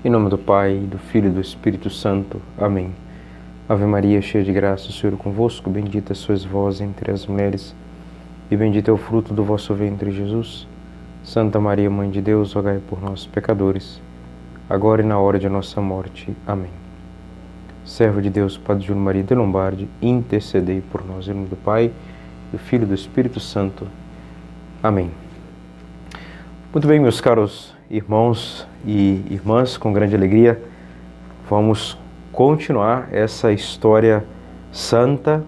Em nome do Pai, do Filho e do Espírito Santo. Amém. Ave Maria, cheia de graça, o Senhor é convosco. Bendita sois vós entre as mulheres, e bendito é o fruto do vosso ventre, Jesus. Santa Maria, Mãe de Deus, rogai por nós, pecadores, agora e na hora de nossa morte. Amém. Servo de Deus, Padre Júlio Maria de Lombardi, intercedei por nós. Em nome do Pai, do Filho e do Espírito Santo. Amém. Muito bem, meus caros irmãos e irmãs, com grande alegria, vamos continuar essa história santa,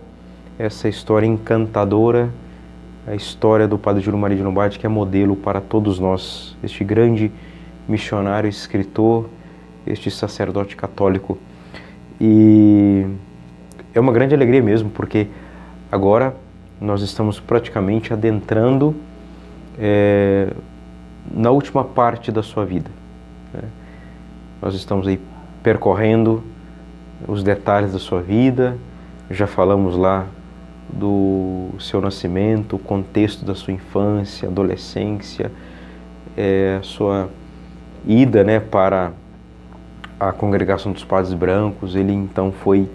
essa história encantadora, a história do Padre Júlio Maria de Lombardi, que é modelo para todos nós, este grande missionário, escritor, este sacerdote católico. E é uma grande alegria mesmo, porque agora nós estamos praticamente adentrando na última parte da sua vida, né? Nós estamos aí percorrendo os detalhes da sua vida, já falamos lá do seu nascimento, o contexto da sua infância, adolescência, a sua ida, né, para a Congregação dos Padres Brancos. Ele então foi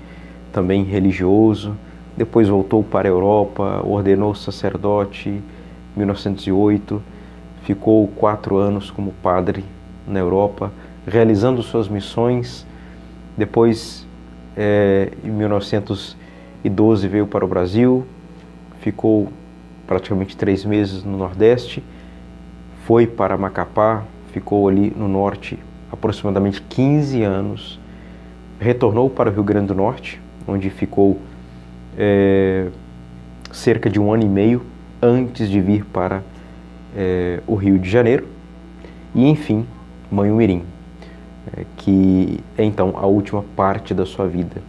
também religioso, depois voltou para a Europa, ordenou sacerdote em 1908, ficou 4 anos como padre na Europa, realizando suas missões. Depois, em 1912, veio para o Brasil, ficou praticamente 3 meses no Nordeste, foi para Macapá, ficou ali no Norte aproximadamente 15 anos, retornou para o Rio Grande do Norte, onde ficou cerca de 1 ano e meio antes de vir para o Rio de Janeiro, e enfim, Manhumirim, que é então a última parte da sua vida.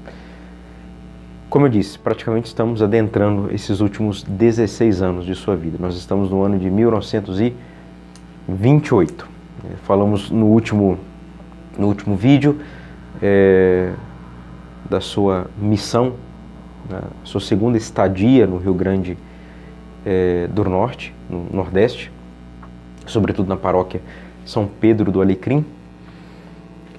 Como eu disse, praticamente estamos adentrando esses últimos 16 anos de sua vida. Nós estamos no ano de 1928. Falamos no último vídeo da sua missão, né, sua segunda estadia no Rio Grande do Norte, no Nordeste, sobretudo na paróquia São Pedro do Alecrim,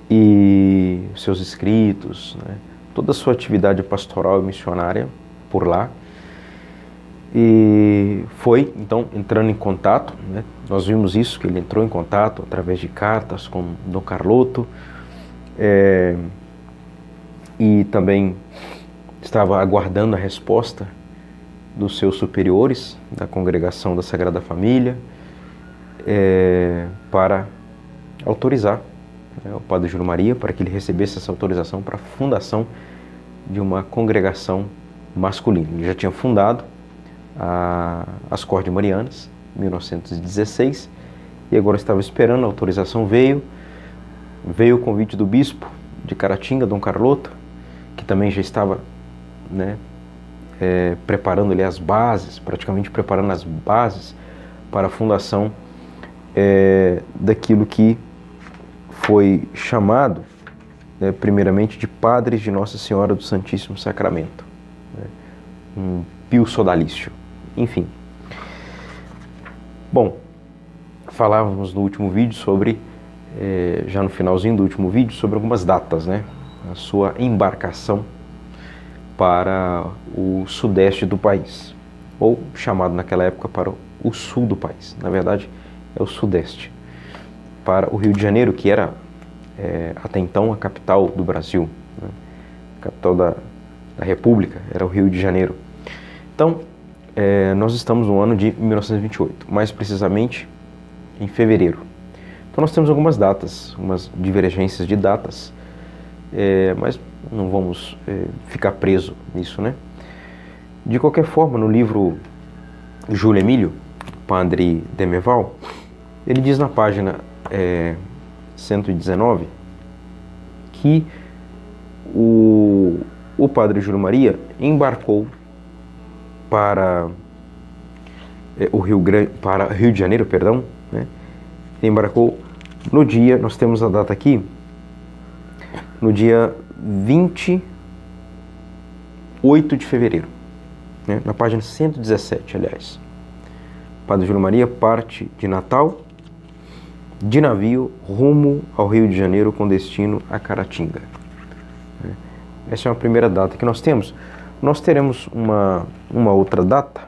e seus escritos, né, toda a sua atividade pastoral e missionária por lá. E foi, então, entrando em contato, né, nós vimos isso, que ele entrou em contato através de cartas com Dom Carloto, e também estava aguardando a resposta dos seus superiores da Congregação da Sagrada Família, para autorizar o Padre Júlio Maria, para que ele recebesse essa autorização para a fundação de uma congregação masculina. Ele já tinha fundado as Cordemarianas em 1916 e agora estava esperando, a autorização veio o convite do bispo de Caratinga, Dom Carloto, que também já estava, né, preparando ali as bases, praticamente preparando as bases para a fundação daquilo que foi chamado, né, primeiramente de Padres de Nossa Senhora do Santíssimo Sacramento, né, um pio sodalício, enfim. Bom, falávamos no último vídeo sobre, já no finalzinho do último vídeo, sobre algumas datas, né, a sua embarcação para o sudeste do país, ou chamado naquela época para o sul do país. Na verdade, é o sudeste, para o Rio de Janeiro, que era até então a capital do Brasil, né? A capital da República era o Rio de Janeiro. Então, nós estamos no ano de 1928, mais precisamente em fevereiro. Então nós temos algumas datas, umas divergências de datas, mas não vamos ficar preso nisso, né? De qualquer forma, no livro Júlio Emílio, Padre Demeval, ele diz na página 119 que o Padre Júlio Maria embarcou para o Rio de Janeiro, perdão, né? Embarcou no dia, nós temos a data aqui, no dia 28 de fevereiro, né? Na página 117, aliás. O Padre Júlio Maria parte de Natal de navio rumo ao Rio de Janeiro com destino a Caratinga. Essa é uma primeira data que nós temos. Nós teremos uma outra data,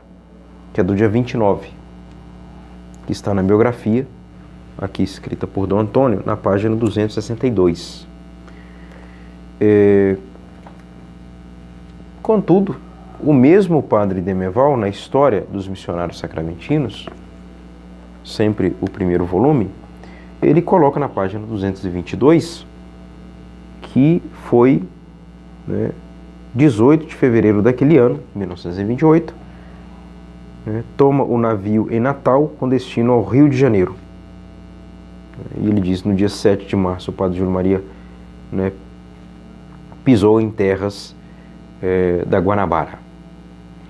que é do dia 29, que está na biografia, aqui escrita por Dom Antônio, na página 262. Contudo, o mesmo padre Demeval, na História dos Missionários Sacramentinos, sempre o primeiro volume, ele coloca na página 222 que foi 18 de fevereiro daquele ano, 1928, toma o navio em Natal com destino ao Rio de Janeiro. E ele diz, no dia 7 de março, o padre Júlio Maria pisou em terras da Guanabara,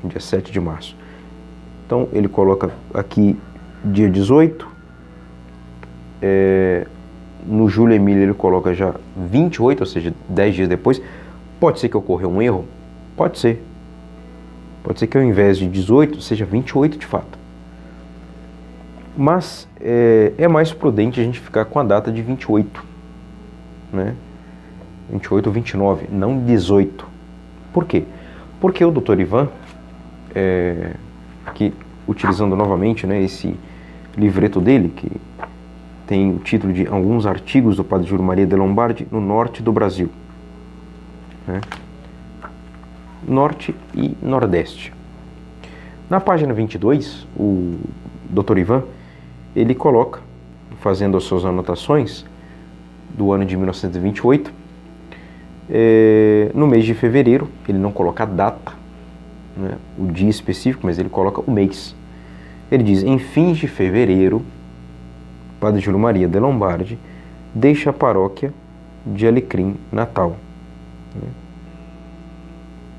no dia 7 de março. Então, ele coloca aqui dia 18, no Júlio Emílio ele coloca já 28, ou seja, 10 dias depois. Pode ser que ocorreu um erro? Pode ser. Pode ser que ao invés de 18 seja 28 de fato. Mas é mais prudente a gente ficar com a data de 28, 28 ou 29, não 18. Por quê? Porque o Dr. Ivan, aqui utilizando novamente esse livreto dele, que tem o título de Alguns Artigos do Padre Júlio Maria de Lombardi no Norte do Brasil. Norte e Nordeste. Na página 22, o Dr. Ivan, ele coloca, fazendo as suas anotações do ano de 1928, no mês de fevereiro, ele não coloca a data, o dia específico, mas ele coloca o mês. Ele diz, em fins de fevereiro, Padre Júlio Maria de Lombardi deixa a paróquia de Alecrim, Natal.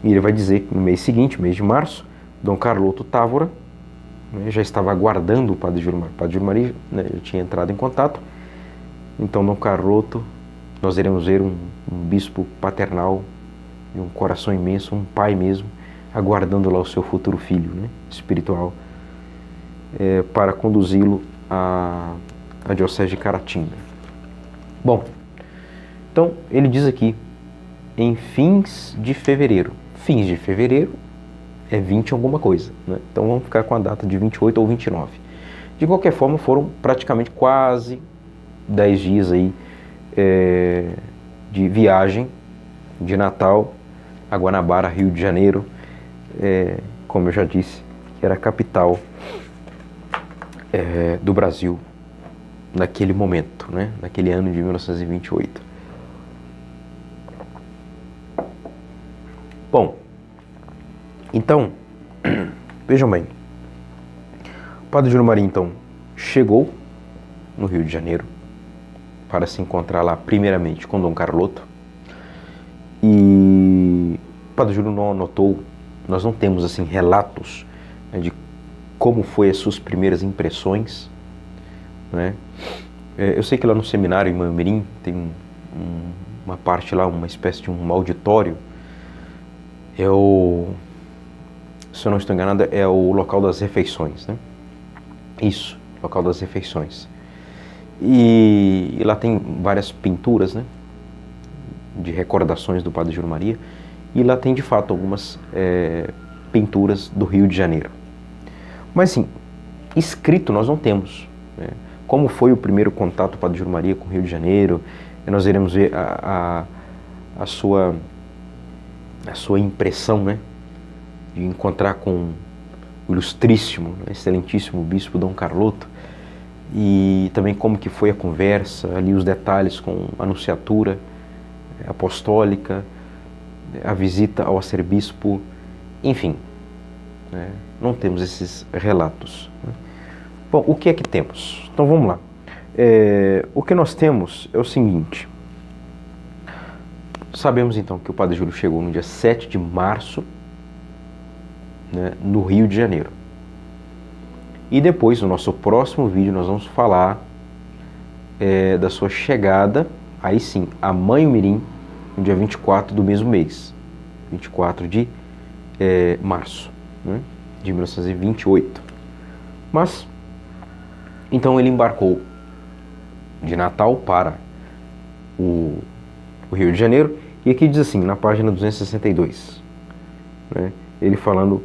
E ele vai dizer que no mês seguinte, mês de março, Dom Carloto Távora já estava aguardando o Padre Júlio Maria. O Padre Júlio Maria já tinha entrado em contato. Então, Dom Carloto, nós iremos ver um bispo paternal, de um coração imenso, um pai mesmo, aguardando lá o seu futuro filho espiritual, para conduzi-lo à diocese de Caratinga. Bom, então ele diz aqui, em fins de fevereiro. Fins de fevereiro é 20 alguma coisa, Então vamos ficar com a data de 28 ou 29. De qualquer forma, foram praticamente quase 10 dias aí de viagem de Natal a Guanabara, Rio de Janeiro, como eu já disse, que era a capital do Brasil naquele momento, naquele ano de 1928. Bom, então, vejam bem, o Padre Júlio Maria, então, chegou no Rio de Janeiro para se encontrar lá, primeiramente, com Dom Carloto, e o Padre Júlio não anotou, nós não temos, assim, relatos de como foi as suas primeiras impressões, Eu sei que lá no seminário em Mamirim tem uma parte lá, uma espécie de um auditório, se eu não estou enganado, é o local das refeições, Isso, local das refeições. E lá tem várias pinturas, de recordações do Padre Júlio Maria, e lá tem de fato algumas pinturas do Rio de Janeiro. Mas assim, escrito nós não temos, Como foi o primeiro contato do Padre Júlio Maria com o Rio de Janeiro, nós iremos ver a sua impressão, de encontrar com o ilustríssimo, excelentíssimo bispo Dom Carloto, e também como que foi a conversa, ali os detalhes com a nunciatura apostólica, a visita ao arcebispo, enfim, não temos esses relatos. Bom, o que é que temos? Então vamos lá. O que nós temos é o seguinte. Sabemos então que o Padre Júlio chegou no dia 7 de março, no Rio de Janeiro. E depois, no nosso próximo vídeo, nós vamos falar da sua chegada, aí sim, a Manhumirim, no dia 24 do mesmo mês, 24 de março, de 1928. Mas, então ele embarcou de Natal para o Rio de Janeiro. E aqui diz assim, na página 262, né, ele falando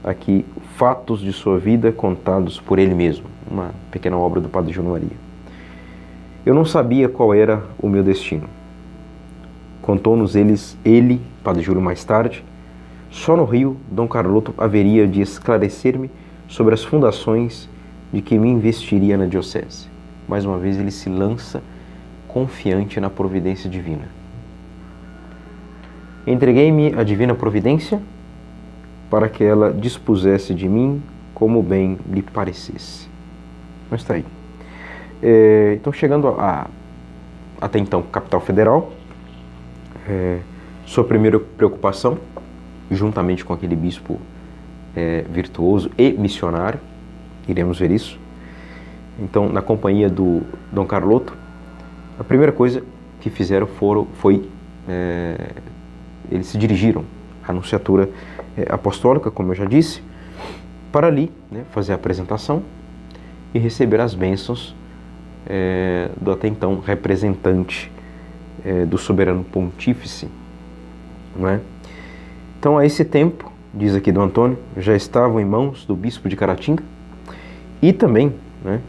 aqui fatos de sua vida contados por ele mesmo, uma pequena obra do Padre Júlio Maria. Eu não sabia qual era o meu destino. Contou-nos ele, Padre Júlio, mais tarde. Só no Rio, Dom Carloto haveria de esclarecer-me sobre as fundações de que me investiria na diocese. Mais uma vez ele se lança confiante na providência divina. Entreguei-me à divina providência para que ela dispusesse de mim como bem lhe parecesse. Mas está aí. Então, chegando até então, capital federal, sua primeira preocupação, juntamente com aquele bispo virtuoso e missionário, iremos ver isso. Então, na companhia do Dom Carloto, a primeira coisa que fizeram foi eles se dirigiram à Nunciatura Apostólica, como eu já disse, para ali, né, fazer a apresentação e receber as bênçãos do até então representante do soberano pontífice, não é? Então, a esse tempo, diz aqui Dom Antônio, já estavam em mãos do bispo de Caratinga e também, né,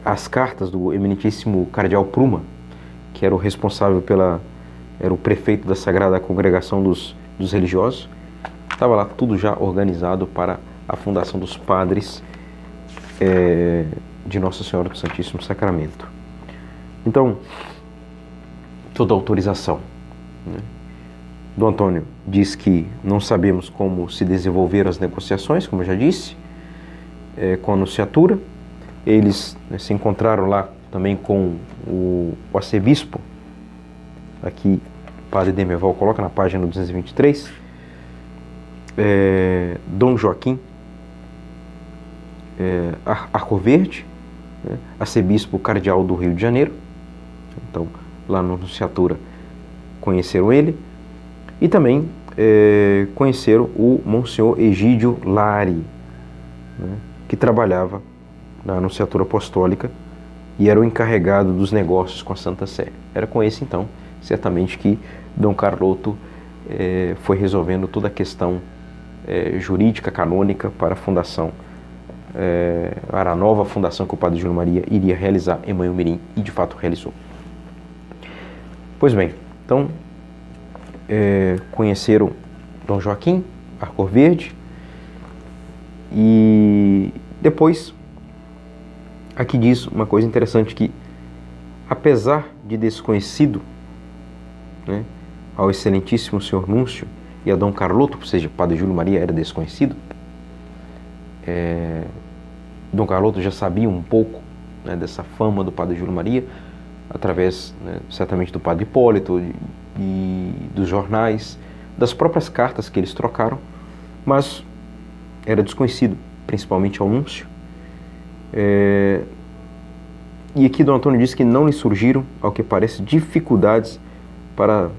as cartas do eminentíssimo cardeal Pruma, que era o responsável era o prefeito da Sagrada Congregação dos religiosos. Estava lá tudo já organizado para a fundação dos padres de Nossa Senhora do Santíssimo Sacramento. Então, toda autorização, né? Dom Antônio diz que não sabemos como se desenvolveram as negociações, como eu já disse, com a Nunciatura. Eles, né, se encontraram lá também com o arcebispo, aqui o padre Demerval coloca na página 223, Dom Joaquim Arcoverde, né, arcebispo cardeal do Rio de Janeiro. Então, lá na Nunciatura conheceram ele e também conheceram o Monsenhor Egídio Lari, né, que trabalhava na Anunciatura Apostólica e era o encarregado dos negócios com a Santa Sé. Era com esse, então, certamente que Dom Carloto foi resolvendo toda a questão jurídica, canônica para a fundação, para a nova fundação que o Padre Júlio Maria iria realizar em Manhumirim, e de fato realizou. Pois bem, então, conheceram Dom Joaquim Arcoverde e depois, aqui diz uma coisa interessante, que apesar de desconhecido, né, ao excelentíssimo senhor Núncio e a Dom Carloto, ou seja, Padre Júlio Maria era desconhecido, Dom Carloto já sabia um pouco, né, dessa fama do Padre Júlio Maria, através, né, certamente do Padre Hipólito e dos jornais, das próprias cartas que eles trocaram, mas era desconhecido, principalmente ao Núncio. E aqui Dom Antônio diz que não lhe surgiram, ao que parece, dificuldades para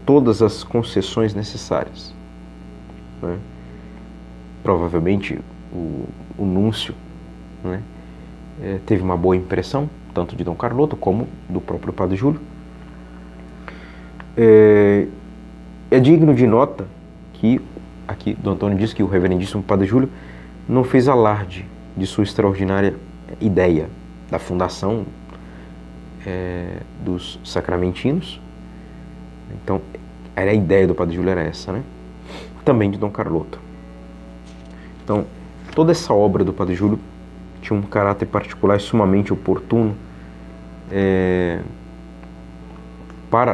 todas as concessões necessárias, né? Provavelmente o Núncio, né, teve uma boa impressão, tanto de Dom Carloto como do próprio Padre Júlio. É digno de nota que aqui Dom Antônio diz que o reverendíssimo Padre Júlio não fez alarde de sua extraordinária ideia da fundação dos sacramentinos. Então, a ideia do Padre Júlio era essa, né? Também de Dom Carloto. Então, toda essa obra do Padre Júlio tinha um caráter particular e sumamente oportuno,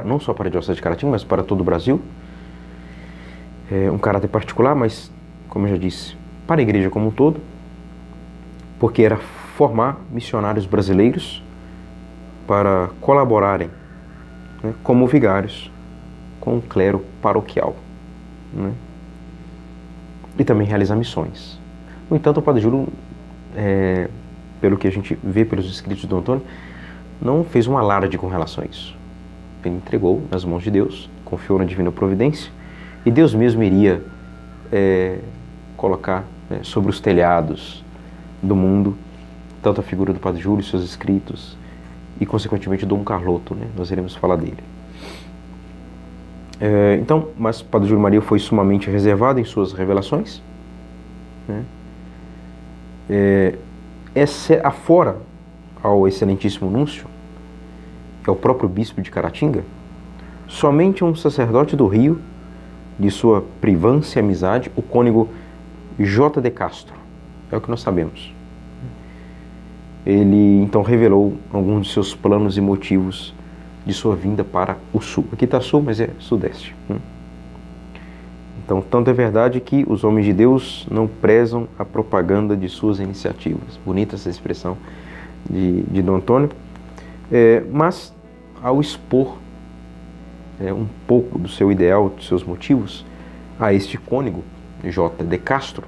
não só para a Diocese de Caratinga, mas para todo o Brasil. Um caráter particular, mas, como eu já disse, para a Igreja como um todo, porque era formar missionários brasileiros para colaborarem, né, como vigários com o clero paroquial, né, e também realizar missões. No entanto, o Padre Júlio, pelo que a gente vê pelos escritos de Dom Antônio, não fez um alarde com relação a isso. Ele entregou nas mãos de Deus, confiou na divina providência, e Deus mesmo iria colocar, né, sobre os telhados do mundo tanto a figura do Padre Júlio, seus escritos, e consequentemente Dom Carloto, né? Nós iremos falar dele. Então, mas Padre Júlio Maria foi sumamente reservado em suas revelações, né? Afora ao excelentíssimo núncio, que é o próprio bispo de Caratinga, somente um sacerdote do Rio, de sua privância e amizade, o cônego J. de Castro, é o que nós sabemos. Ele então revelou alguns de seus planos e motivos de sua vinda para o sul. Aqui está sul, mas é sudeste. Então, tanto é verdade que os homens de Deus não prezam a propaganda de suas iniciativas. Bonita essa expressão de Dom Antônio. Mas, ao expor um pouco do seu ideal, dos seus motivos, a este cônego, J. de Castro,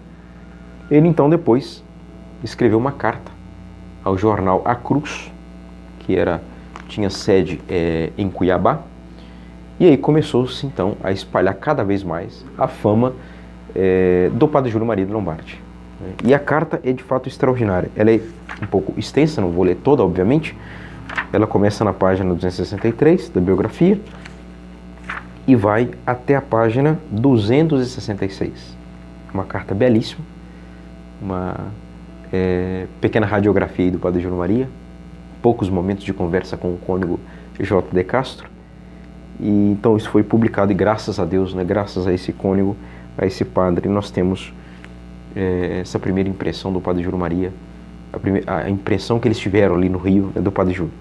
ele então depois escreveu uma carta ao jornal A Cruz, que tinha sede em Cuiabá, e aí começou-se então a espalhar cada vez mais a fama do Padre Júlio Maria de Lombardi. E a carta é de fato extraordinária. Ela é um pouco extensa, não vou ler toda, obviamente. Ela começa na página 263 da biografia e vai até a página 266. Uma carta belíssima, uma pequena radiografia aí do Padre Júlio Maria, poucos momentos de conversa com o cônego J. de Castro. E então isso foi publicado e graças a Deus, né, graças a esse cônego, a esse padre, nós temos essa primeira impressão do Padre Júlio Maria, a impressão que eles tiveram ali no Rio, do Padre Júlio.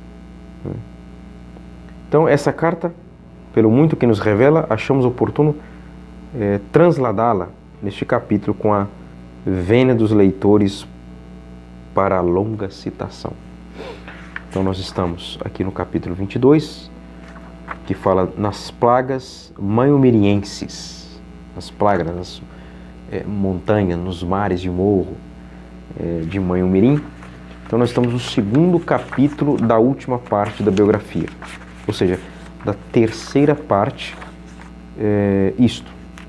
Então essa carta, pelo muito que nos revela, achamos oportuno transladá-la neste capítulo com a vênia dos leitores para a longa citação. Então nós estamos aqui no capítulo 22, que fala nas plagas manhomirienses, nas plagas, nas montanhas, nos mares de morro de Manhumirim. Então nós estamos no segundo capítulo da última parte da biografia, ou seja, da terceira parte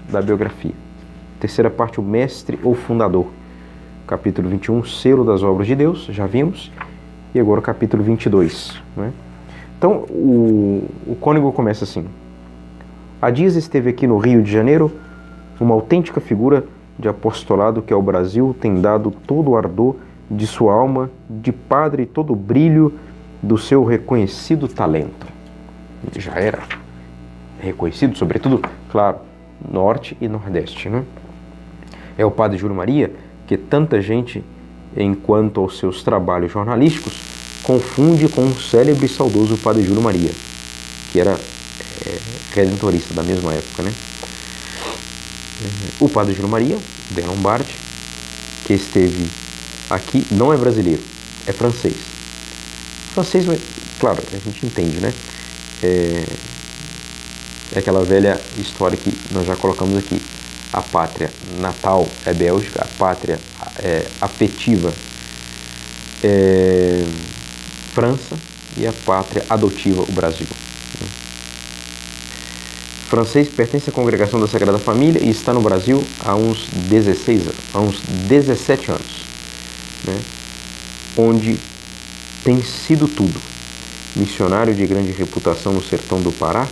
da biografia. Terceira parte, o mestre ou fundador. Capítulo 21, selo das obras de Deus, já vimos. E agora o capítulo 22. Né? Então, o cônego começa assim. Há dias esteve aqui no Rio de Janeiro uma autêntica figura de apostolado que ao Brasil tem dado todo o ardor de sua alma, de padre, todo o brilho do seu reconhecido talento. Já era reconhecido, sobretudo, claro, norte e nordeste. Né? É o Padre Júlio Maria que tanta gente, enquanto aos seus trabalhos jornalísticos, confunde com o célebre e saudoso Padre Júlio Maria, que era redentorista da mesma época, né? O Padre Júlio Maria de Lombardi, que esteve aqui, não é brasileiro, é francês. Francês, claro, a gente entende, né? É aquela velha história que nós já colocamos aqui. A pátria natal é Bélgica, a pátria afetiva é França e a pátria adotiva o Brasil. Francês pertence à congregação da Sagrada Família e está no Brasil há uns 17 anos, né? Onde tem sido tudo. Missionário de grande reputação no sertão do Pará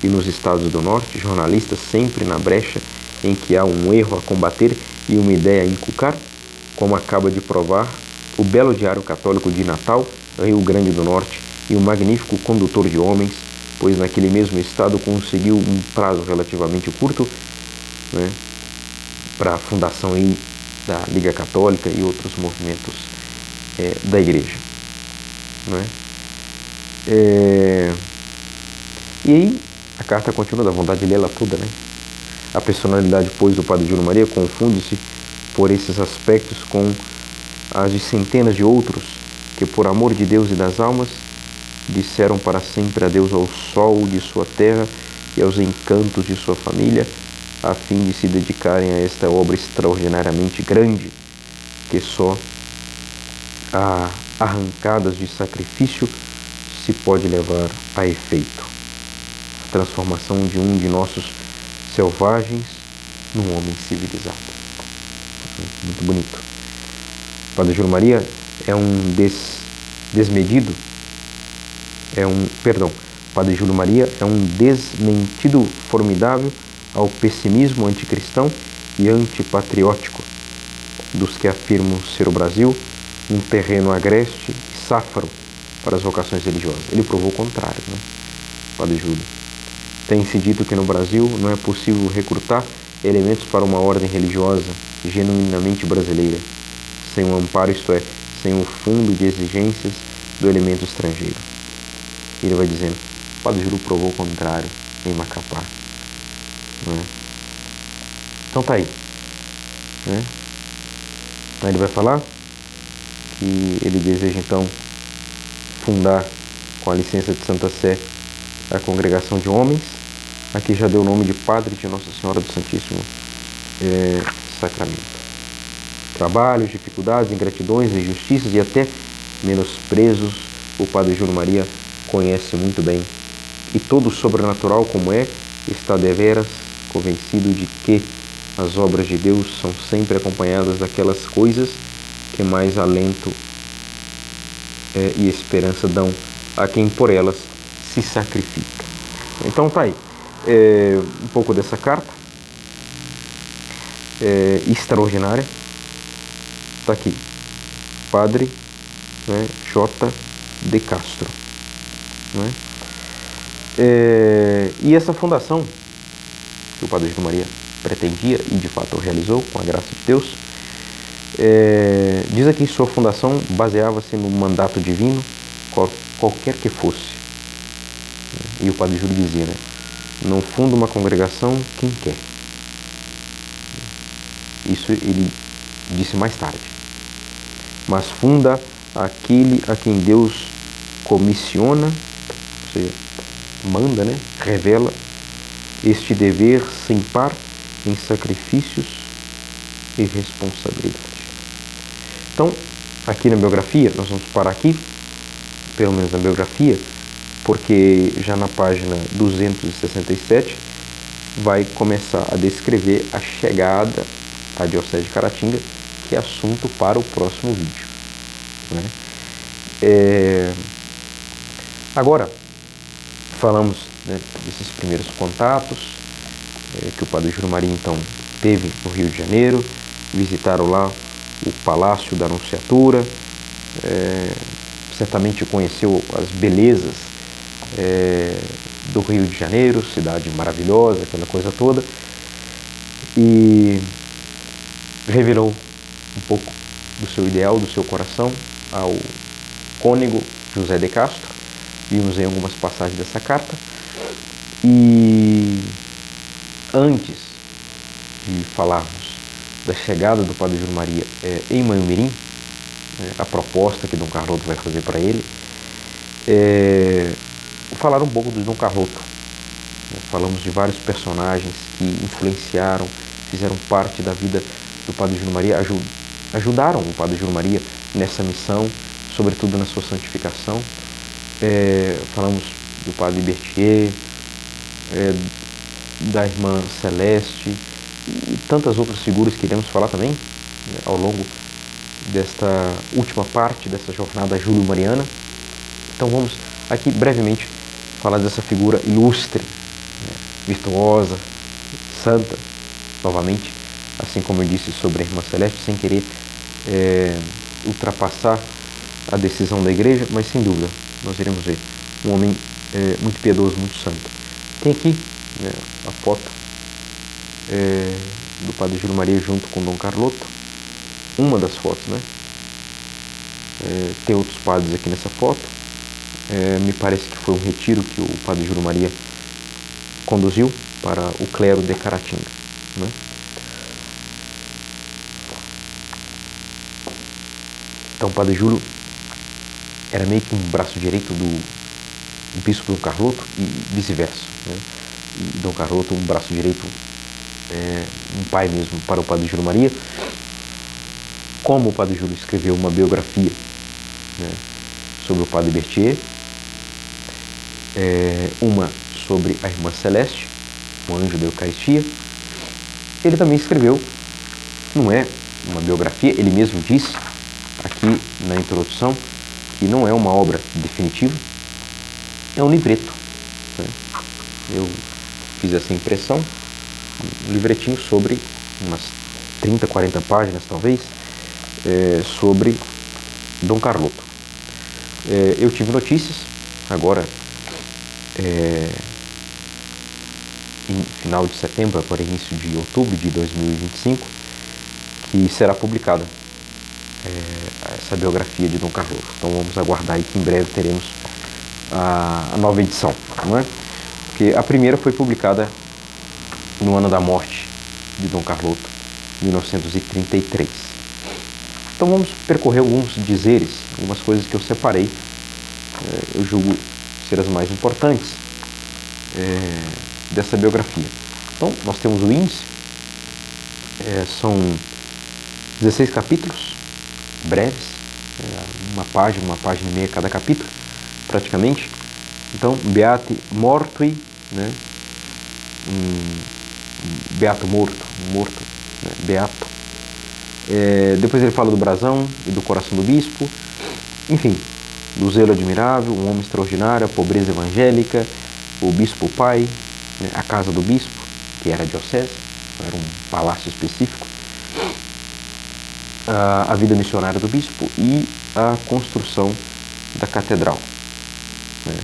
e nos estados do norte, jornalista sempre na brecha em que há um erro a combater e uma ideia a inculcar, como acaba de provar o belo Diário Católico de Natal, Rio Grande do Norte, e um magnífico condutor de homens, pois naquele mesmo estado conseguiu um prazo relativamente curto, né, para a fundação aí da Liga Católica e outros movimentos da Igreja. Né? E aí a carta continua, dá vontade de ler ela toda, né? A personalidade, pois, do Padre Júlio Maria confunde-se por esses aspectos com as de centenas de outros que, por amor de Deus e das almas, disseram para sempre adeus ao sol de sua terra e aos encantos de sua família, a fim de se dedicarem a esta obra extraordinariamente grande, que só a arrancadas de sacrifício se pode levar a efeito. A transformação de um de nossos selvagens num homem civilizado. Muito bonito. O Padre Júlio Maria é um desmedido Padre Júlio Maria é um desmentido formidável ao pessimismo anticristão e antipatriótico dos que afirmam ser o Brasil um terreno agreste e sáfaro para as vocações religiosas. Ele provou o contrário, né? Padre Júlio. Tem-se dito que no Brasil não é possível recrutar elementos para uma ordem religiosa genuinamente brasileira, sem um amparo, isto é, sem um fundo de exigências do elemento estrangeiro. Ele vai dizendo, o Padre Júlio provou o contrário em Macapá. Né? Então tá aí. Né? Aí ele vai falar que ele deseja então fundar, com a licença de Santa Sé, a congregação de homens. Aqui já deu o nome de Padre de Nossa Senhora do Santíssimo Sacramento. Trabalhos, dificuldades, ingratidões, injustiças e até menosprezos o Padre Júlio Maria conhece muito bem. E todo sobrenatural como está deveras convencido de que as obras de Deus são sempre acompanhadas daquelas coisas que mais alento e esperança dão a quem por elas se sacrifica. Então tá aí um pouco dessa carta extraordinária. Tá aqui, Padre, né, J. de Castro, né? E essa fundação que o Padre Júlio Maria pretendia e de fato realizou com a graça de Deus, diz aqui que sua fundação baseava-se no mandato divino, qualquer que fosse. E o Padre Júlio dizia, né, não funda uma congregação quem quer. Isso ele disse mais tarde. Mas funda aquele a quem Deus comissiona, ou seja, manda, né, revela este dever sem par em sacrifícios e responsabilidade. Então, aqui na biografia, nós vamos parar aqui, pelo menos na biografia, porque já na página 267 vai começar a descrever a chegada à Diocese de Caratinga, que é assunto para o próximo vídeo. Né? Agora, falamos, né, desses primeiros contatos que o Padre Júlio Maria então teve no Rio de Janeiro, visitaram lá o Palácio da Anunciatura, certamente conheceu as belezas do Rio de Janeiro, cidade maravilhosa, aquela coisa toda, e revelou um pouco do seu ideal, do seu coração ao cônego José de Castro. Vimos em algumas passagens dessa carta. E antes de falarmos da chegada do Padre Júlio Maria em Manhumirim, a proposta que Dom Carloto vai fazer para ele, falar um pouco do Dom Carloto. Falamos de vários personagens que influenciaram, fizeram parte da vida do Padre Júlio Maria, ajudaram o Padre Júlio Maria nessa missão, sobretudo na sua santificação. Falamos do Padre Berthier, da Irmã Celeste e tantas outras figuras que iremos falar também, né, ao longo desta última parte dessa jornada júlio-mariana. Então vamos aqui brevemente falar dessa figura ilustre, né, virtuosa, santa, novamente, assim como eu disse sobre a Irmã Celeste, sem querer ultrapassar a decisão da Igreja, mas sem dúvida nós iremos ver um homem muito piedoso, muito santo. Tem aqui, né, a foto do Padre Júlio Maria junto com Dom Carloto, uma das fotos, né? Tem outros padres aqui nessa foto. Me parece que foi um retiro que o Padre Júlio Maria conduziu para o clero de Caratinga, né? Então o Padre Júlio era meio que um braço direito do bispo Dom Carloto e vice-versa, né? E Dom Carloto um braço direito, um pai mesmo para o Padre Júlio Maria. Como o Padre Júlio escreveu uma biografia, né, sobre o Padre Berthier, uma sobre a Irmã Celeste, o anjo da Eucaristia, ele também escreveu, não é uma biografia, ele mesmo disse aqui na introdução que não é uma obra definitiva, é um livreto, né? Eu fiz essa impressão, um livretinho sobre umas 30, 40 páginas talvez, sobre Dom Carloto. Eu tive notícias agora, em final de setembro, agora início de outubro de 2025, que será publicada essa biografia de Dom Carloto. Então vamos aguardar aí que em breve teremos a nova edição, não é? Porque a primeira foi publicada no ano da morte de Dom Carloto, 1933. Então vamos percorrer alguns dizeres, algumas coisas que eu separei, eu julgo ser as mais importantes dessa biografia. Então nós temos o índice, são 16 capítulos, breves, uma página e meia cada capítulo, praticamente. Então, Beati Mortui, né? Beato morto, né? Beato. Depois ele fala do brasão e do coração do bispo, enfim, do zelo admirável, um homem extraordinário, a pobreza evangélica, o bispo pai, né? A casa do bispo, que era a diocese, era um palácio específico, a vida missionária do bispo e a construção da catedral, né?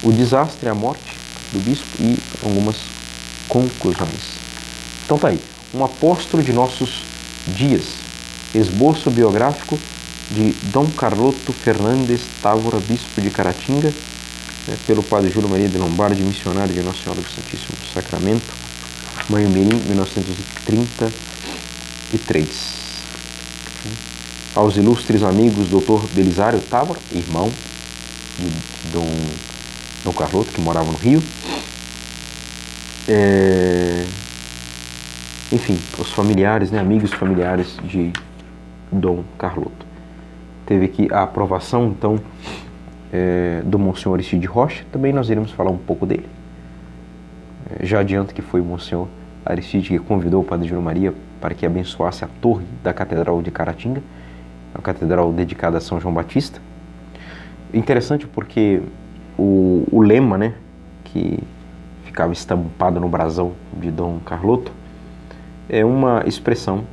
O desastre, a morte do bispo e algumas conclusões. Então tá aí, um apóstolo de nossos dias, esboço biográfico de Dom Carloto Fernandes Távora, bispo de Caratinga, né, pelo padre Júlio Maria de Lombardi, missionário de Nossa Senhora do Santíssimo Sacramento, Manhumirim, 1933. Aos ilustres amigos Dr. Belisário Távora, irmão de Dom Carloto, que morava no Rio. Enfim, os familiares, né, amigos familiares de Dom Carloto. Teve aqui a aprovação, então, do Monsenhor Aristide Rocha. Também nós iremos falar um pouco dele. Já adianto que foi o Monsenhor Aristide que convidou o Padre Júlio Maria para que abençoasse a torre da Catedral de Caratinga, a catedral dedicada a São João Batista. Interessante porque o lema, né, que ficava estampado no brasão de Dom Carloto, é uma expressão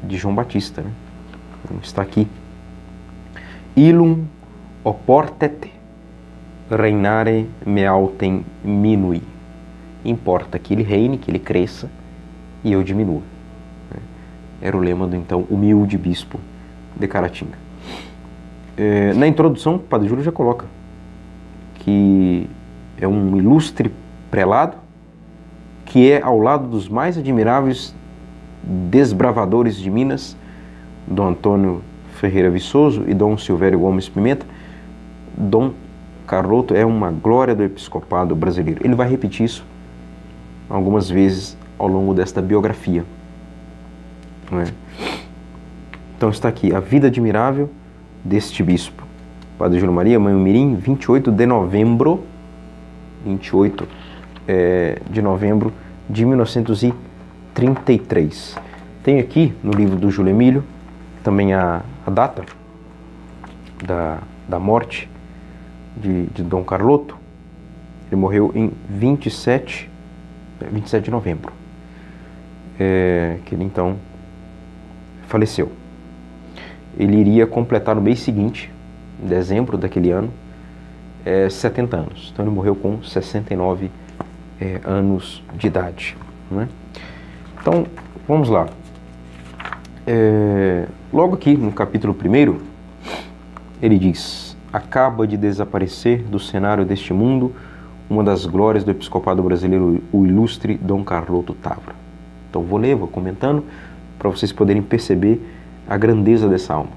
de João Batista, né? Está aqui: Illum oportet reinare me autem minui. Importa que ele reine, que ele cresça e eu diminua. Era o lema do então humilde bispo de Caratinga. Na introdução, o Padre Júlio já coloca que é um ilustre prelado que é ao lado dos mais admiráveis desbravadores de Minas, Dom Antônio Ferreira Viçoso e Dom Silvério Gomes Pimenta. Dom Carloto é uma glória do episcopado brasileiro. Ele vai repetir isso algumas vezes ao longo desta biografia, não é? Então está aqui a vida admirável deste bispo, Padre Júlio Maria, Manhumirim, 28 de novembro de 1933. Tem aqui no livro do Júlio Emílio também a data da morte de Dom Carloto. Ele morreu em 27 de novembro, que ele então faleceu. Ele iria completar no mês seguinte, em dezembro daquele ano, 70 anos. Então ele morreu com 69 anos de idade, né? Então, vamos lá. Logo aqui no capítulo 1, ele diz: acaba de desaparecer do cenário deste mundo uma das glórias do episcopado brasileiro, o ilustre Dom Carloto Távora. Então vou ler, vou comentando, para vocês poderem perceber a grandeza dessa alma.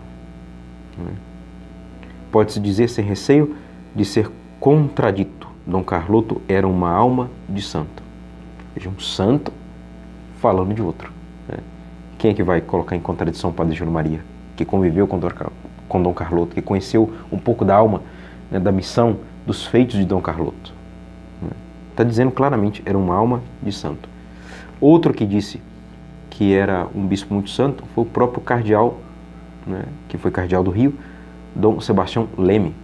Pode-se dizer sem receio de ser contradito. Dom Carloto era uma alma de santo. Veja, um santo falando de outro, né? Quem é que vai colocar em contradição o Padre Júlio Maria, que conviveu com Dom Carloto, que conheceu um pouco da alma, né, da missão, dos feitos de Dom Carloto? Está dizendo claramente, era uma alma de santo. Outro que disse que era um bispo muito santo foi o próprio cardeal, né, que foi cardeal do Rio, Dom Sebastião Leme.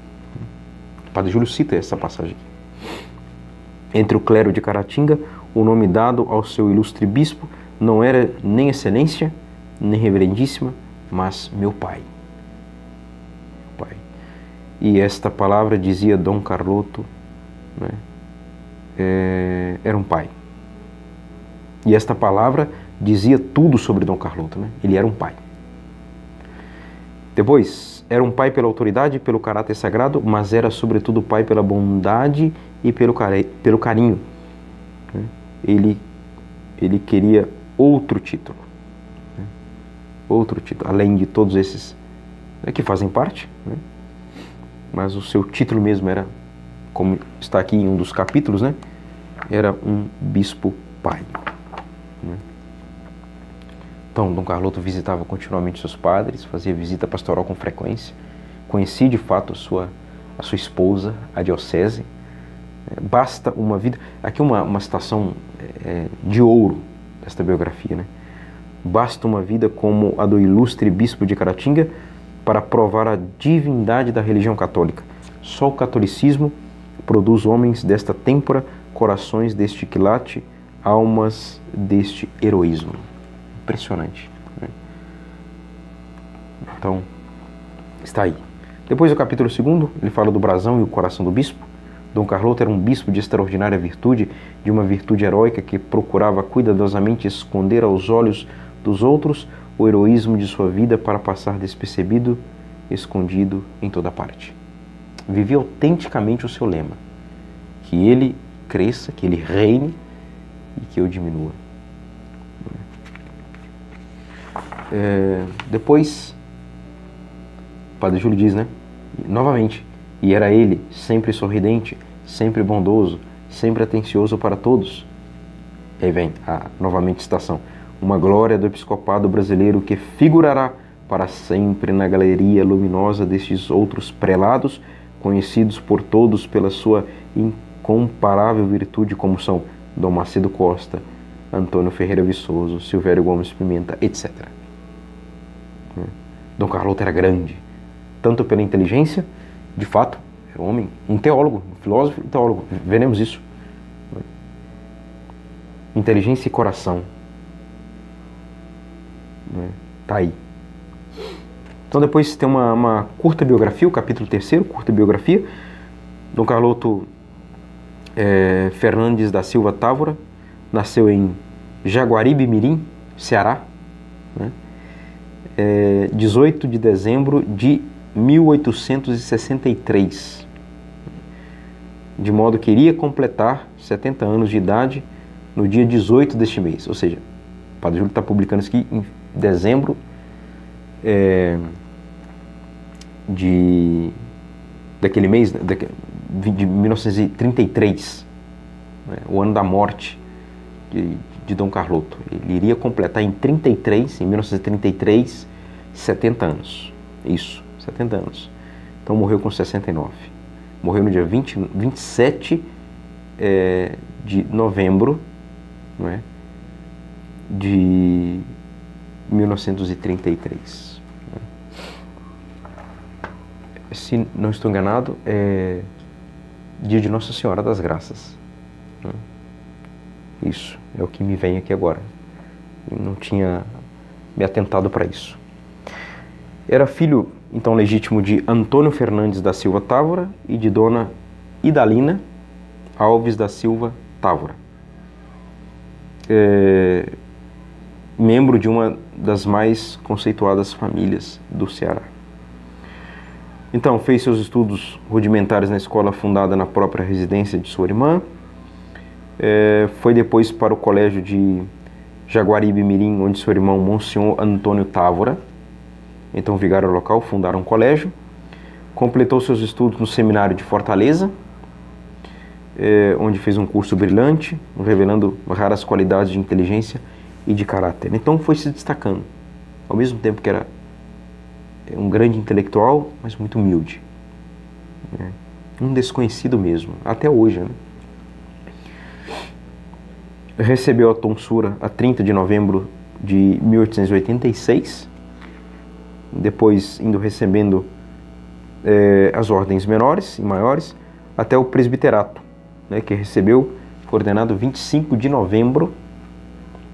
O Padre Júlio cita essa passagem aqui. Entre o clero de Caratinga, o nome dado ao seu ilustre bispo não era nem excelência, nem reverendíssima, mas meu pai. E esta palavra, dizia Dom Carloto, né, era um pai. E esta palavra dizia tudo sobre Dom Carloto, né? Ele era um pai. Depois, era um pai pela autoridade e pelo caráter sagrado, mas era sobretudo pai pela bondade e pelo carinho. Né? Ele queria outro título. Né? Outro título, além de todos esses, né, que fazem parte, né? Mas o seu título mesmo era, como está aqui em um dos capítulos, né? Era um bispo pai. Né? Então, Dom Carloto visitava continuamente seus padres, fazia visita pastoral com frequência, conhecia de fato a sua esposa, a diocese. Basta uma vida... Aqui uma citação de ouro desta biografia, né? Basta uma vida como a do ilustre bispo de Caratinga para provar a divindade da religião católica. Só o catolicismo produz homens desta têmpora, corações deste quilate, almas deste heroísmo. Impressionante. Né? Então, está aí. Depois do capítulo 2, ele fala do brasão e o coração do bispo. Dom Carloto era um bispo de extraordinária virtude, de uma virtude heróica que procurava cuidadosamente esconder aos olhos dos outros o heroísmo de sua vida para passar despercebido, escondido em toda parte. Vivia autenticamente o seu lema, que ele cresça, que ele reine e que eu diminua. Depois, o Padre Júlio diz, né? Novamente, e era ele, sempre sorridente, sempre bondoso, sempre atencioso para todos. Aí vem novamente citação. Uma glória do episcopado brasileiro que figurará para sempre na galeria luminosa destes outros prelados, conhecidos por todos pela sua incomparável virtude, como são Dom Macedo Costa, Antônio Ferreira Viçoso, Silvério Gomes Pimenta, etc. Dom Carloto era grande, tanto pela inteligência, de fato, era um homem, um teólogo, um filósofo e teólogo, veremos isso. Inteligência e coração. Tá aí. Então depois tem uma curta biografia, o capítulo 3, curta biografia. Dom Carloto Fernandes da Silva Távora nasceu em Jaguaribe Mirim, Ceará, né? 18 de dezembro de 1863, de modo que iria completar 70 anos de idade no dia 18 deste mês, ou seja, o Padre Júlio está publicando isso aqui em dezembro daquele mês, né, de 1933, né, o ano da morte de Dom Carloto. Ele iria completar em 1933, 70 anos. Isso, 70 anos. Então morreu com 69. Morreu no dia 27 de novembro, não é, de 1933. Se não estou enganado, é dia de Nossa Senhora das Graças. Isso, é o que me vem aqui agora. Eu não tinha me atentado para isso. Era filho, então, legítimo de Antônio Fernandes da Silva Távora e de Dona Idalina Alves da Silva Távora. Membro de uma das mais conceituadas famílias do Ceará. Então, fez seus estudos rudimentares na escola fundada na própria residência de sua irmã. Foi depois para o colégio de Jaguaribe Mirim, onde seu irmão Monsenhor Antônio Távora, então vigário local, fundaram um colégio. Completou seus estudos no seminário de Fortaleza, onde fez um curso brilhante, revelando raras qualidades de inteligência e de caráter. Então foi se destacando, ao mesmo tempo que era um grande intelectual, mas muito humilde. Um desconhecido mesmo, até hoje, né? Recebeu a tonsura a 30 de novembro de 1886, depois indo recebendo as ordens menores e maiores, até o presbiterato, né, que recebeu, foi ordenado 25 de novembro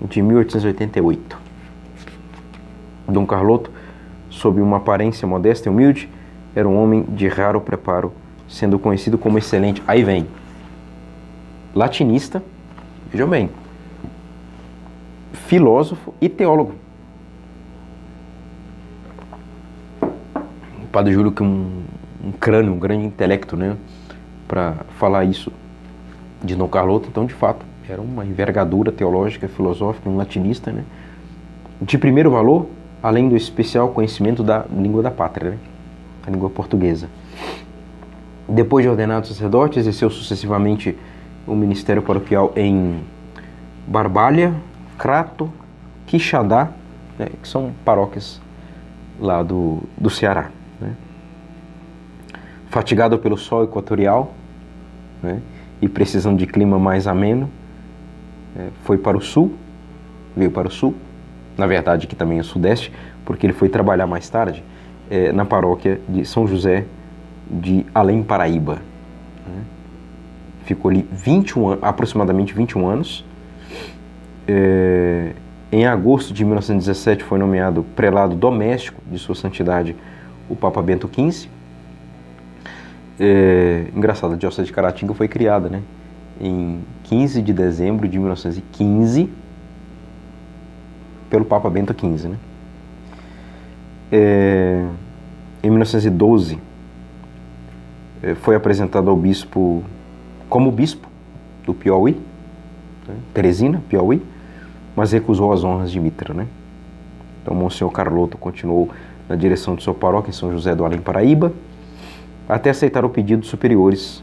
de 1888. Dom Carloto, sob uma aparência modesta e humilde, era um homem de raro preparo, sendo conhecido como excelente, aí vem, latinista, vejam bem, filósofo e teólogo. O Padre Júlio, que um crânio, um grande intelecto, né, para falar isso de Dom Carloto. Então, de fato, era uma envergadura teológica, filosófica, um latinista, né, de primeiro valor, além do especial conhecimento da língua da pátria, né, a língua portuguesa. Depois de ordenado sacerdote, exerceu sucessivamente o ministério paroquial em Barbalha, Crato, Quixadá, né, que são paróquias lá do Ceará, né. Fatigado pelo sol equatorial, né, e precisando de clima mais ameno, foi para o sul, veio para o sul, na verdade aqui também é o sudeste, porque ele foi trabalhar mais tarde na paróquia de São José de Além Paraíba, né. Ficou ali aproximadamente 21 anos. Em agosto de 1917 foi nomeado prelado doméstico de Sua Santidade o Papa Bento XV. Engraçado, a Diocese de Caratinga foi criada, né, em 15 de dezembro de 1915 pelo Papa Bento XV, né. Em 1912 foi apresentado ao bispo como bispo do Piauí, né, Teresina, Piauí, mas recusou as honras de mitra, né. Então, Monsenhor Carloto continuou na direção de sua paróquia em São José do Além Paraíba, até aceitar o pedido dos superiores,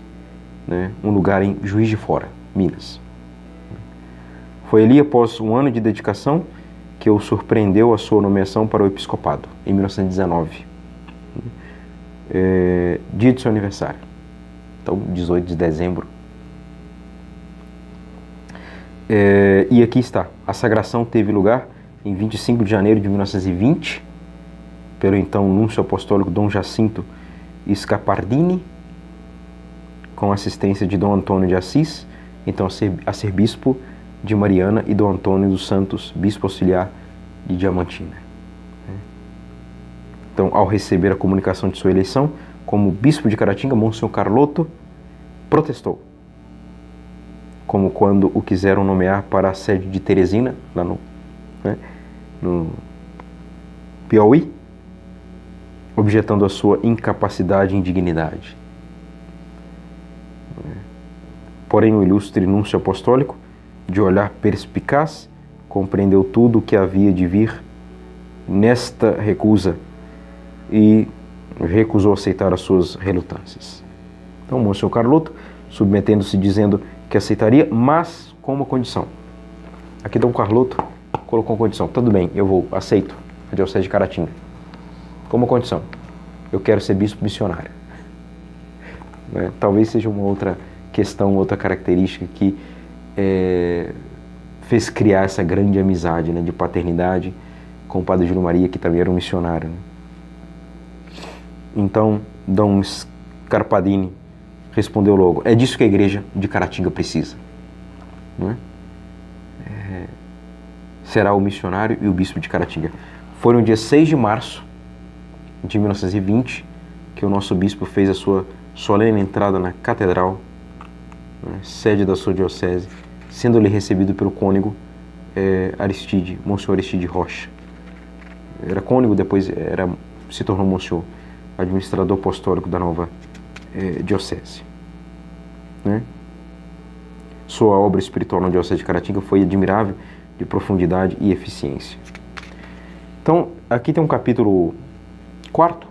né, um lugar em Juiz de Fora, Minas. Foi ali, após um ano de dedicação, que o surpreendeu a sua nomeação para o episcopado, em 1919, dia de seu aniversário, então 18 de dezembro. E aqui está, a sagração teve lugar em 25 de janeiro de 1920, pelo então núncio apostólico Dom Jacinto Scapardini, com assistência de Dom Antônio de Assis, então arcebispo de Mariana, e Dom Antônio dos Santos, bispo auxiliar de Diamantina. Então, ao receber a comunicação de sua eleição como bispo de Caratinga, Monsenhor Carloto protestou, como quando o quiseram nomear para a sede de Teresina, lá no Piauí, objetando a sua incapacidade e indignidade. Porém, o ilustre núncio apostólico, de olhar perspicaz, compreendeu tudo o que havia de vir nesta recusa e recusou aceitar as suas relutâncias. Então, Monsenhor Carloto, submetendo-se, dizendo que aceitaria, mas com uma condição. Aqui Dom Carloto colocou uma condição: tudo bem, eu aceito a Diocese de Caratinga, com uma condição: eu quero ser bispo missionário. Né? Talvez seja uma outra questão, outra característica que fez criar essa grande amizade, né, de paternidade com o Padre Júlio Maria, que também era um missionário, né? Então, Dom Scarpadini respondeu logo: é disso que a igreja de Caratinga precisa, né? Será o missionário e o bispo de Caratinga. Foi no dia 6 de março de 1920 que o nosso bispo fez a sua solene entrada na catedral, né, sede da sua diocese, sendo-lhe recebido pelo cônego Monsenhor Aristide Rocha. Era cônego, depois se tornou Monsenhor, administrador apostólico da nova diocese, né? Sua obra espiritual na Diocese de Caratinga foi admirável, de profundidade e eficiência. Então, aqui tem um capítulo 4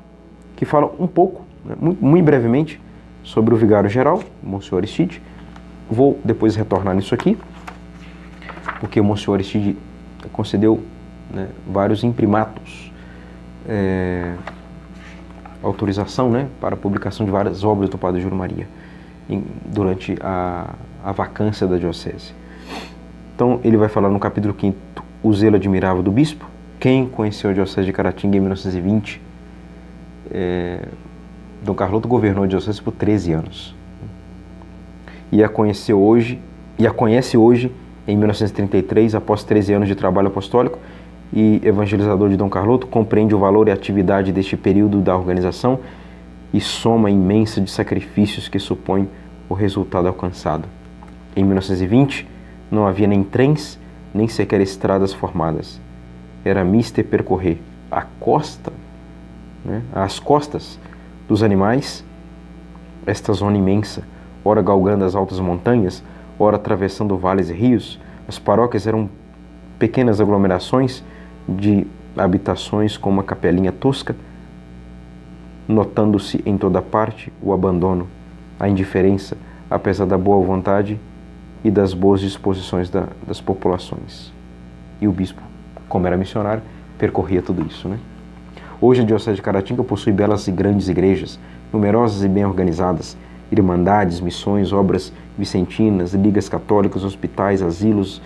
que fala um pouco, né, muito brevemente, sobre o vigário-geral, Monsenhor Aristide. Vou depois retornar nisso aqui, porque o Monsenhor Aristide concedeu, né, vários imprimatos, autorização, né, para a publicação de várias obras do Padre Júlio Maria durante a vacância da diocese. Então, ele vai falar no capítulo 5 o zelo admirável do bispo. Quem conheceu a Diocese de Caratinga em 1920 Dom Carloto governou a diocese por 13 anos. E a conhece hoje, em 1933, após 13 anos de trabalho apostólico e evangelizador de Dom Carloto, compreende o valor e a atividade deste período da organização e soma imensa de sacrifícios que supõe o resultado alcançado. Em 1920, não havia nem trens, nem sequer estradas formadas. Era mister percorrer a costa, as costas dos animais, esta zona imensa, ora galgando as altas montanhas, ora atravessando vales e rios. As paróquias eram pequenas aglomerações de habitações com uma capelinha tosca, notando-se em toda parte o abandono, a indiferença, apesar da boa vontade e das boas disposições das populações. E o bispo, como era missionário, percorria tudo isso, Hoje a Diocese de Caratinga possui belas e grandes igrejas, numerosas e bem organizadas, irmandades, missões, obras vicentinas, ligas católicas, hospitais, asilos,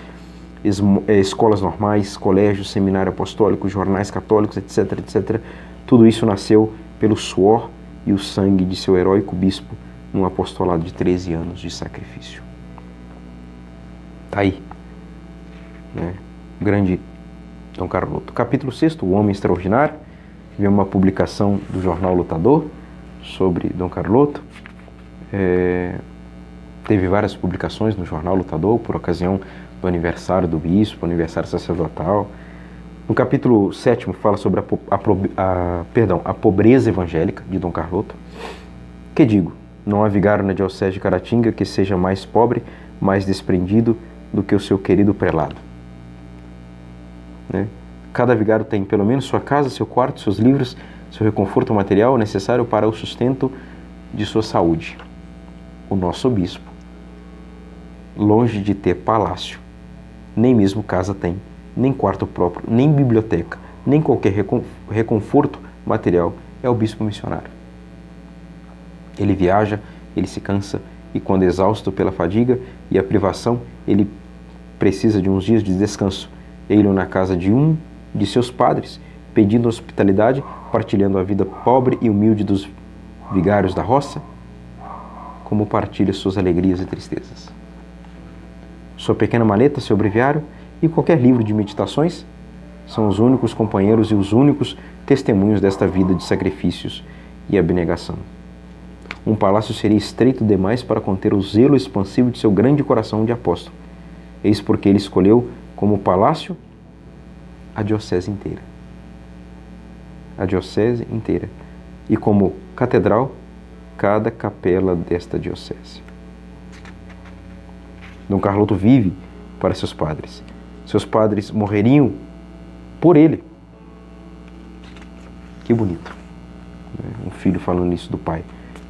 escolas normais, colégios, seminário apostólico, jornais católicos, etc, etc. Tudo isso nasceu pelo suor e o sangue de seu heróico bispo num apostolado de 13 anos de sacrifício. Tá aí, grande Dom Carloto. Capítulo 6, O Homem Extraordinário. Tivemos uma publicação do jornal Lutador sobre Dom Carloto. Teve várias publicações no jornal Lutador por ocasião do aniversário do bispo, aniversário sacerdotal. No capítulo 7 fala sobre a pobreza evangélica de Dom Carloto. Que digo, não há vigário na Diocese de Caratinga que seja mais pobre, mais desprendido do que o seu querido prelado. Cada vigário tem pelo menos sua casa, seu quarto, seus livros, seu reconforto material necessário para o sustento de sua saúde. O nosso bispo, longe de ter palácio, nem mesmo casa tem, nem quarto próprio, nem biblioteca, nem qualquer reconforto material, é o bispo missionário. Ele viaja, ele se cansa, e quando exausto pela fadiga e a privação, ele precisa de uns dias de descanso. Ele na casa de um de seus padres, pedindo hospitalidade, partilhando a vida pobre e humilde dos vigários da roça, como partilha suas alegrias e tristezas. Sua pequena maleta, seu breviário e qualquer livro de meditações são os únicos companheiros e os únicos testemunhos desta vida de sacrifícios e abnegação. Um palácio seria estreito demais para conter o zelo expansivo de seu grande coração de apóstolo. Eis porque ele escolheu como palácio a diocese inteira. A diocese inteira. E como catedral, cada capela desta diocese. Dom Carloto vive para seus padres. Seus padres morreriam por ele. Que bonito. Um filho falando isso do pai.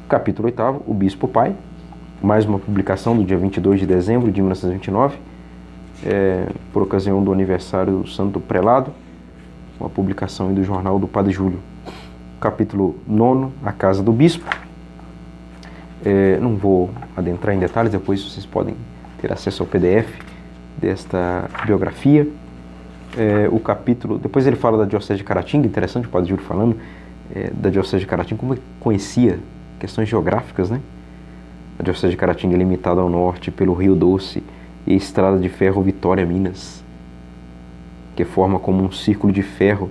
Capítulo 8, o Bispo Pai. Mais uma publicação do dia 22 de dezembro de 1929. Por ocasião do aniversário do Santo Prelado. Uma publicação do jornal do Padre Júlio. Capítulo 9, a Casa do Bispo. Não vou adentrar em detalhes, depois vocês podem ter acesso ao PDF desta biografia. O capítulo, depois ele fala da Diocese de Caratinga, interessante o Padre Júlio falando da Diocese de Caratinga, como ele conhecia questões geográficas, A Diocese de Caratinga é limitada ao norte pelo Rio Doce e a estrada de ferro Vitória, Minas, que forma como um círculo de ferro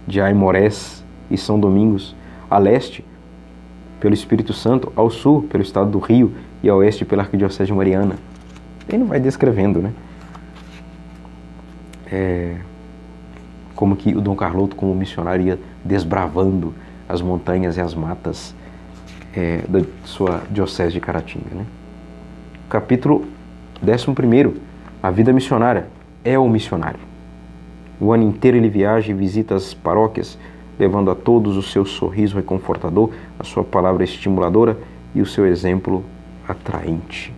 de Aimorés e São Domingos, a leste pelo Espírito Santo, ao sul pelo estado do Rio e a oeste pela Arquidiocese de Mariana. Ele não vai descrevendo, como que o Dom Carloto, como missionário, ia desbravando as montanhas e as matas da sua Diocese de Caratinga. Capítulo 11, a vida missionária. É o missionário. O ano inteiro ele viaja e visita as paróquias, levando a todos o seu sorriso reconfortador, a sua palavra estimuladora e o seu exemplo atraente.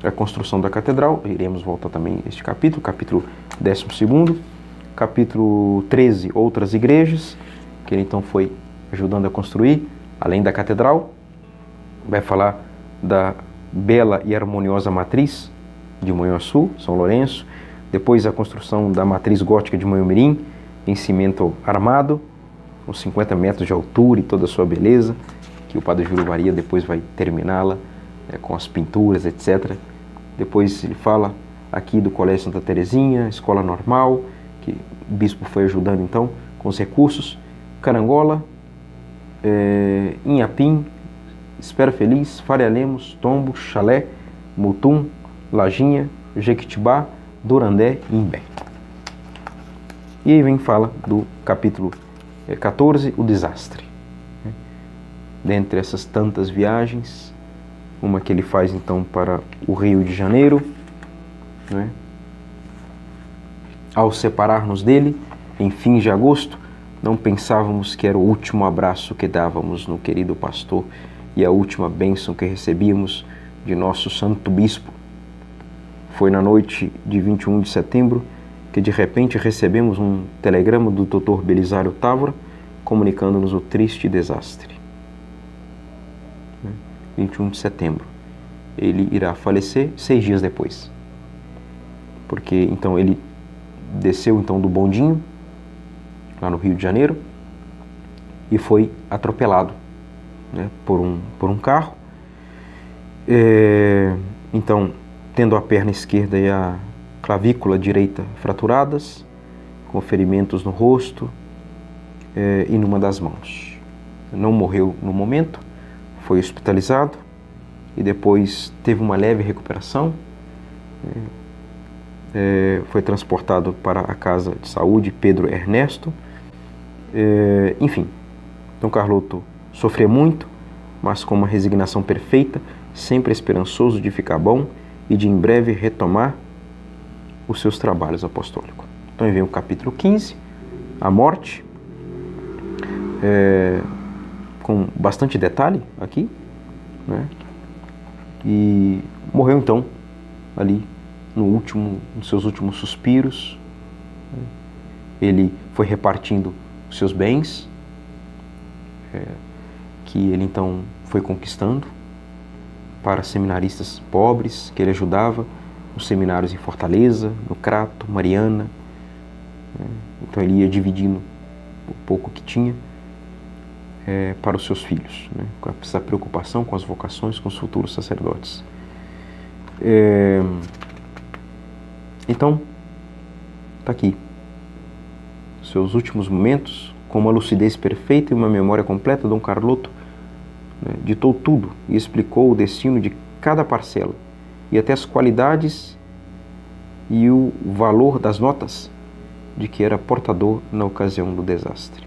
A construção da catedral, iremos voltar também a este capítulo 12º, capítulo 13, outras igrejas, que ele então foi ajudando a construir, além da catedral. Vai falar da bela e harmoniosa matriz de Manhuaçu, São Lourenço, depois a construção da matriz gótica de Manhumirim, em cimento armado, com 50 metros de altura e toda a sua beleza, que o Padre Júlio Maria depois vai terminá-la com as pinturas, etc. Depois ele fala aqui do Colégio Santa Terezinha, escola normal, que o bispo foi ajudando então com os recursos, Carangola, Inhapim, Espera Feliz, Faria Lemos, Tombo, Chalé, Mutum, Lajinha, Jequitibá, Dorandé e Imbé. E aí vem fala do capítulo 14, o desastre. Dentre essas tantas viagens, uma que ele faz então para o Rio de Janeiro, né? Ao separar-nos dele, em fins de agosto, não pensávamos que era o último abraço que dávamos no querido pastor e a última bênção que recebíamos de nosso santo bispo. Foi na noite de 21 de setembro que de repente recebemos um telegrama do Dr. Belisário Távora comunicando-nos o triste desastre. 21 de setembro. Ele irá falecer 6 dias depois. Porque então ele desceu então do bondinho lá no Rio de Janeiro e foi atropelado, né, por um carro. Então, tendo a perna esquerda e a clavícula direita fraturadas, com ferimentos no rosto e numa das mãos. Não morreu no momento, foi hospitalizado e depois teve uma leve recuperação. Foi transportado para a casa de saúde Pedro Ernesto. Enfim, Dom Carloto sofria muito, mas com uma resignação perfeita, sempre esperançoso de ficar bom e de em breve retomar os seus trabalhos apostólicos. Então vem o capítulo 15, a morte, com bastante detalhe aqui, né? E morreu então ali nos seus últimos suspiros. Ele foi repartindo os seus bens, que ele então foi conquistando para seminaristas pobres que ele ajudava nos seminários em Fortaleza, no Crato, Mariana. Então ele ia dividindo o pouco que tinha para os seus filhos, né? Com essa preocupação com as vocações, com os futuros sacerdotes. Então, está aqui. Seus últimos momentos, com uma lucidez perfeita e uma memória completa, Dom Carloto, né, ditou tudo e explicou o destino de cada parcela e até as qualidades e o valor das notas de que era portador na ocasião do desastre.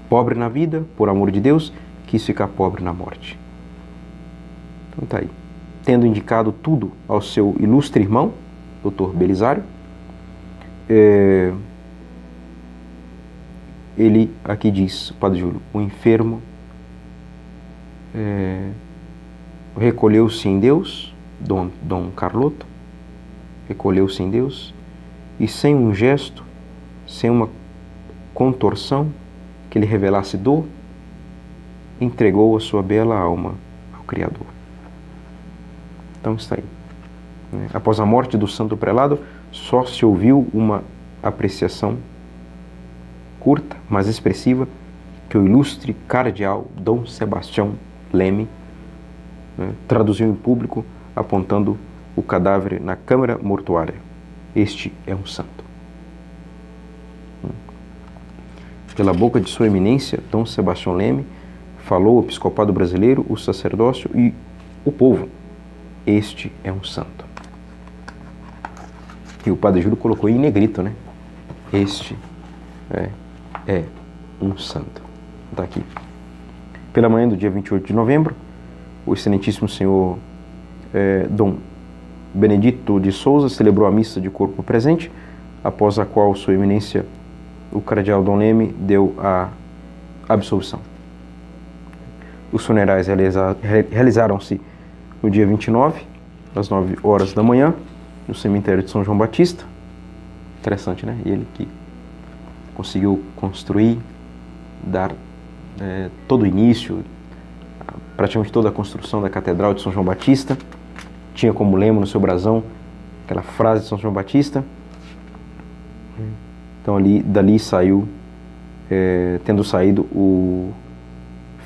Pobre na vida, por amor de Deus, quis ficar pobre na morte. Então está aí. Tendo indicado tudo ao seu ilustre irmão, Dr. Belisário, ele aqui diz, Padre Júlio, o enfermo recolheu-se em Deus, Dom Carloto, recolheu-se em Deus, e sem um gesto, sem uma contorção que lhe revelasse dor, entregou a sua bela alma ao Criador. Então está aí. Após a morte do santo prelado, só se ouviu uma apreciação curta, mas expressiva, que o ilustre cardeal Dom Sebastião Leme, né, traduziu em público, apontando o cadáver na câmara mortuária. Este é um santo. Pela boca de sua eminência, Dom Sebastião Leme, falou o episcopado brasileiro, o sacerdócio e o povo. Este é um santo. E o Padre Júlio colocou em negrito, né? Este é um santo. Está aqui. Pela manhã do dia 28 de novembro, o excelentíssimo senhor Dom Benedito de Souza celebrou a missa de corpo presente, após a qual sua eminência, o cardeal Dom Leme, deu a absolvição. Os funerais realizaram-se no dia 29, às 9 horas da manhã, no cemitério de São João Batista. Interessante, né? Ele que conseguiu construir, dar todo o início, praticamente toda a construção da Catedral de São João Batista. Tinha como lema no seu brasão aquela frase de São João Batista. Então dali saiu tendo saído o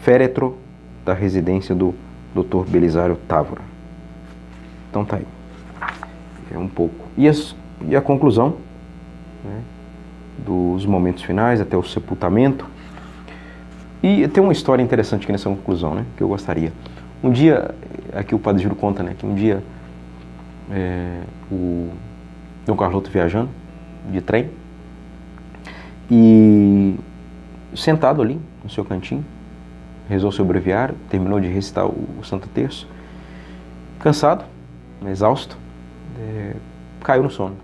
féretro da residência do Dr. Belisário Távora. Então tá aí. É um pouco. E a conclusão, né, dos momentos finais até o sepultamento. E tem uma história interessante aqui nessa conclusão, né, que eu gostaria. Um dia, aqui o Padre Júlio conta, né, que um dia o Dom Carloto viajando de trem e sentado ali no seu cantinho, rezou seu breviário, terminou de recitar o Santo Terço, cansado, exausto, caiu no sono.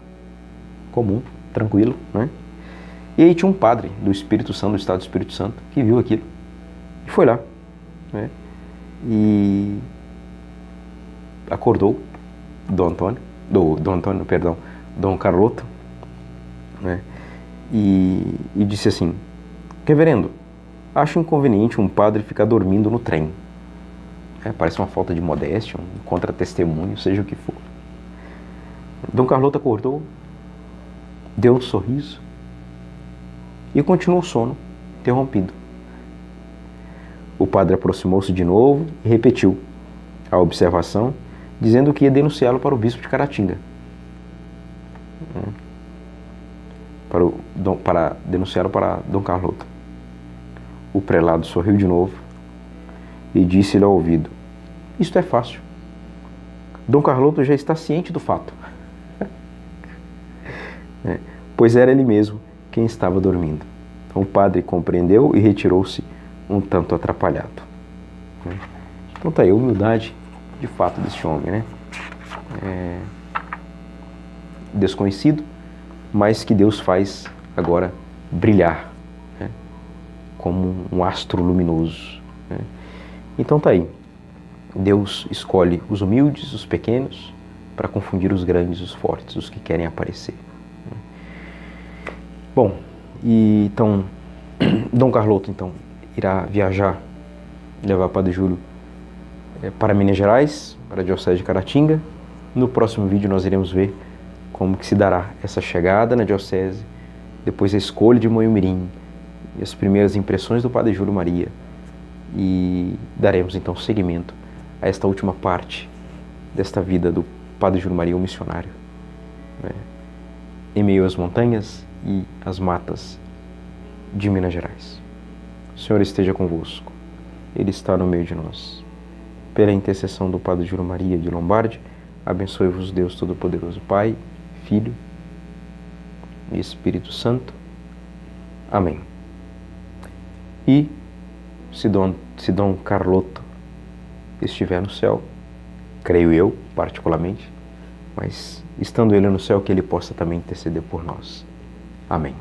Comum, tranquilo, né? E aí tinha um padre do Espírito Santo, do Estado do Espírito Santo, que viu aquilo e foi lá, né? E acordou Dom Carloto, né? E disse assim: reverendo, acho inconveniente um padre ficar dormindo no trem. Parece uma falta de modéstia, um contra-testemunho, seja o que for. Dom Carloto acordou, deu um sorriso e continuou o sono interrompido. O padre aproximou-se de novo e repetiu a observação, dizendo que ia denunciá-lo para o bispo de Caratinga. Para denunciá-lo para Dom Carloto. O prelado sorriu de novo e disse-lhe ao ouvido: isto é fácil. Dom Carloto já está ciente do fato. Pois era ele mesmo quem estava dormindo. Então o padre compreendeu e retirou-se um tanto atrapalhado. Então tá aí a humildade de fato deste homem, né? Desconhecido, mas que Deus faz agora brilhar, né? Como um astro luminoso, né? Então tá aí. Deus escolhe os humildes, os pequenos, para confundir os grandes, os fortes, os que querem aparecer. Bom, e então Dom Carloto então irá viajar, levar Padre Júlio para Minas Gerais, para a Diocese de Caratinga. No próximo vídeo nós iremos ver como que se dará essa chegada na Diocese, depois a escolha de Moiomirim e as primeiras impressões do Padre Júlio Maria. E daremos então seguimento a esta última parte desta vida do Padre Júlio Maria, o missionário, né, em meio às montanhas e às matas de Minas Gerais. O Senhor esteja convosco, Ele está no meio de nós. Pela intercessão do Padre Júlio Maria de Lombardi, abençoe-vos Deus Todo-Poderoso, Pai, Filho e Espírito Santo. Amém. E se Dom Carloto estiver no céu, creio eu particularmente, mas estando ele no céu, que ele possa também interceder por nós. Amém.